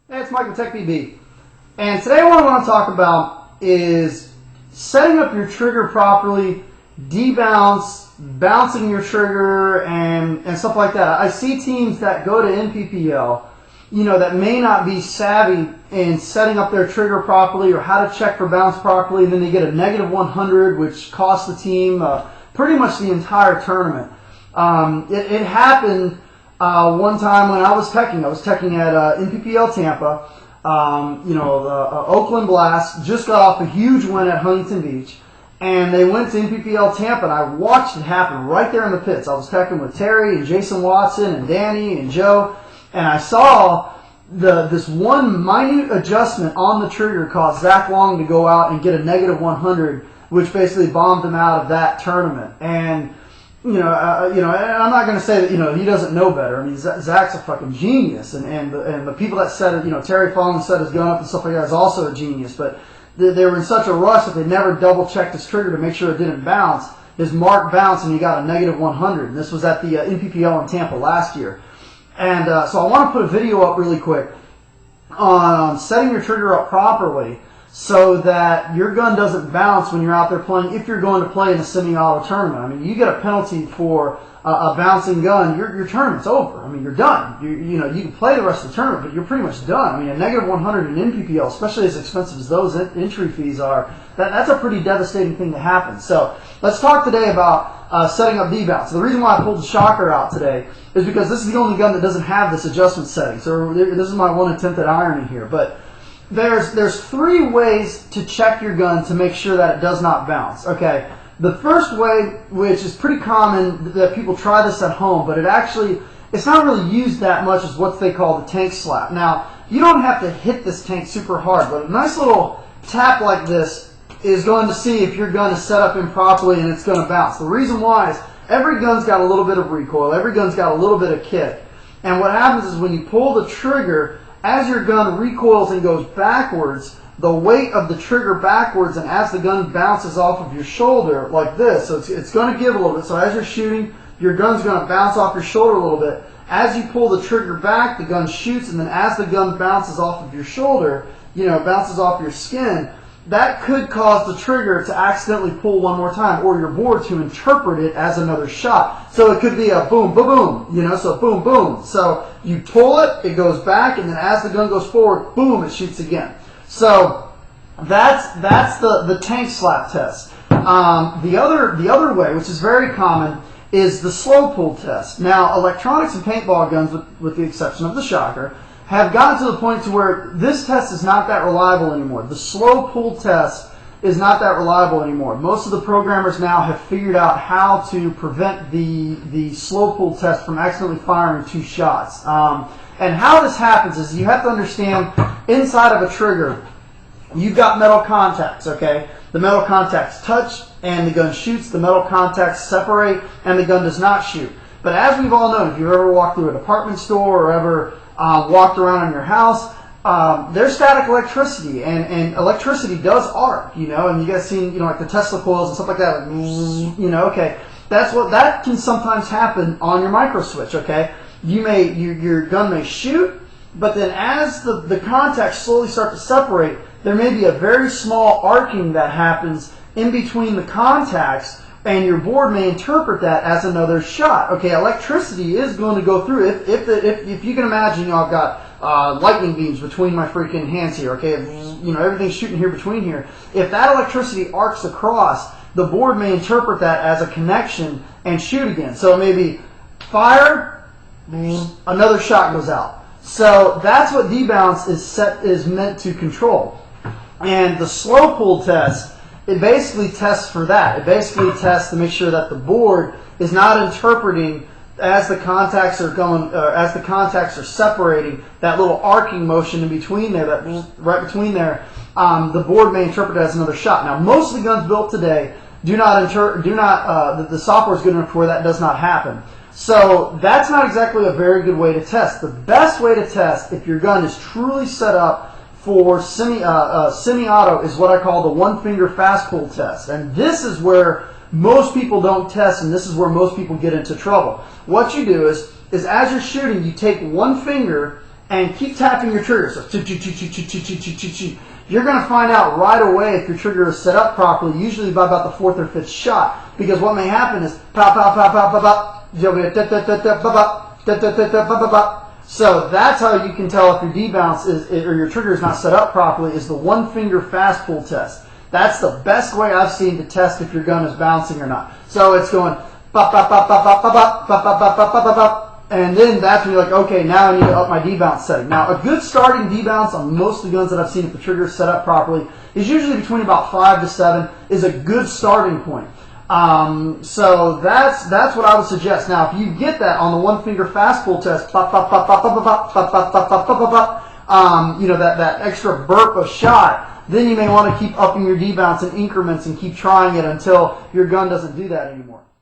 Hey, it's Mike with TechBB, and today what I want to talk about is setting up your trigger properly, debounce, bouncing your trigger, and stuff like that. I see teams that go to NPPL, that may not be savvy in setting up their trigger properly or how to check for bounce properly, and then they get a negative 100, which costs the team pretty much the entire tournament. It happened one time when I was teching. I was teching at NPPL Tampa. The Oakland Blast just got off a huge win at Huntington Beach, and they went to NPPL Tampa, and I watched it happen right there in the pits. I was teching with Terry and Jason Watson and Danny and Joe, and I saw this one minute adjustment on the trigger caused Zach Long to go out and get a negative 100, which basically bombed him out of that tournament. And and I'm not going to say that he doesn't know better. I mean, Zach's a fucking genius, and the people that set it, Terry Fong set his gun up and stuff like that is also a genius. But they were in such a rush that they never double checked his trigger to make sure it didn't bounce. His mark bounced and he got a negative 100. And this was at the NPPL in Tampa last year. And so I want to put a video up really quick on setting your trigger up properly, so that your gun doesn't bounce when you're out there playing, if you're going to play in a semi-auto tournament. I mean, you get a penalty for a bouncing gun, your tournament's over. I mean, you're done. You can play the rest of the tournament, but you're pretty much done. I mean, a negative 100 in NPPL, especially as expensive as those entry fees are, that's a pretty devastating thing to happen. So let's talk today about setting up debounce. So the reason why I pulled the shocker out today is because this is the only gun that doesn't have this adjustment setting. So this is my one attempt at irony here. But there's three ways to check your gun to make sure that it does not bounce. Okay, the first way, which is pretty common that people try this at home, but it's not really used that much, is what they call the tank slap. Now, you don't have to hit this tank super hard, but a nice little tap like this is going to see if your gun is set up improperly and it's going to bounce. The reason why is every gun's got a little bit of recoil, every gun's got a little bit of kick, and what happens is when you pull the trigger, as your gun recoils and goes backwards, the weight of the trigger backwards, and as the gun bounces off of your shoulder like this, so it's going to give a little bit. So as you're shooting, your gun's going to bounce off your shoulder a little bit. As you pull the trigger back, the gun shoots, and then as the gun bounces off of your shoulder, bounces off your skin, that could cause the trigger to accidentally pull one more time, or your board to interpret it as another shot. So it could be a boom, boom, boom, so boom, boom. So you pull it, it goes back, and then as the gun goes forward, boom, it shoots again. So that's the tank slap test. The other way, which is very common, is the slow pull test. Now, electronics and paintball guns, with the exception of the shocker, have gotten to the point to where this test is not that reliable anymore. The slow pull test is not that reliable anymore. Most of the programmers now have figured out how to prevent the slow pull test from accidentally firing two shots. And how this happens is you have to understand, inside of a trigger, you've got metal contacts, okay? The metal contacts touch and the gun shoots, the metal contacts separate and the gun does not shoot. But as we've all known, if you've ever walked through a department store or ever walked around in your house, there's static electricity, and electricity does arc, and you guys seen, like the Tesla coils and stuff like that, okay, that can sometimes happen on your micro switch, okay? Your gun may shoot, but then as the contacts slowly start to separate, there may be a very small arcing that happens in between the contacts, and your board may interpret that as another shot. Okay, electricity is going to go through. If you can imagine, I've got lightning beams between my freaking hands here. Okay, everything's shooting here between here. If that electricity arcs across, the board may interpret that as a connection and shoot again. So maybe fire, another shot goes out. So that's what debounce is meant to control. And the slow pull test, it basically tests for that. It basically tests to make sure that the board is not interpreting as the contacts are as the contacts are separating, that little arcing motion in between there, that right between there, the board may interpret it as another shot. Now, most of the guns built today the software is good enough where that does not happen. So that's not exactly a very good way to test. The best way to test if your gun is truly set up for semi-auto is what I call the one-finger fast pull test. And this is where most people don't test, and this is where most people get into trouble. What you do is as you're shooting, you take one finger and keep tapping your trigger. So you're going to find out right away if your trigger is set up properly, usually by about the 4th or 5th shot, because what may happen is pow, pow, pow, pow, pow, pow. So that's how you can tell if your debounce is, or your trigger is not set up properly, is the 1-finger fast pull test. That's the best way I've seen to test if your gun is bouncing or not. So it's going bop, bop, bop, bop, bop, bop, bop, bop, bop, bop, bop, bop, and then that's when you're like, okay, now I need to up my debounce setting. Now, a good starting debounce on most of the guns that I've seen, if the trigger is set up properly, is usually between about 5 to 7, is a good starting point. So that's what I would suggest. Now, if you get that on the 1-finger fast pull test, pop, pop, pop, pop, pop, pop, pop, pop, pop, pop, pop, pop, you know, that extra burp of shot, then you may want to keep upping your debounce in increments and keep trying it until your gun doesn't do that anymore.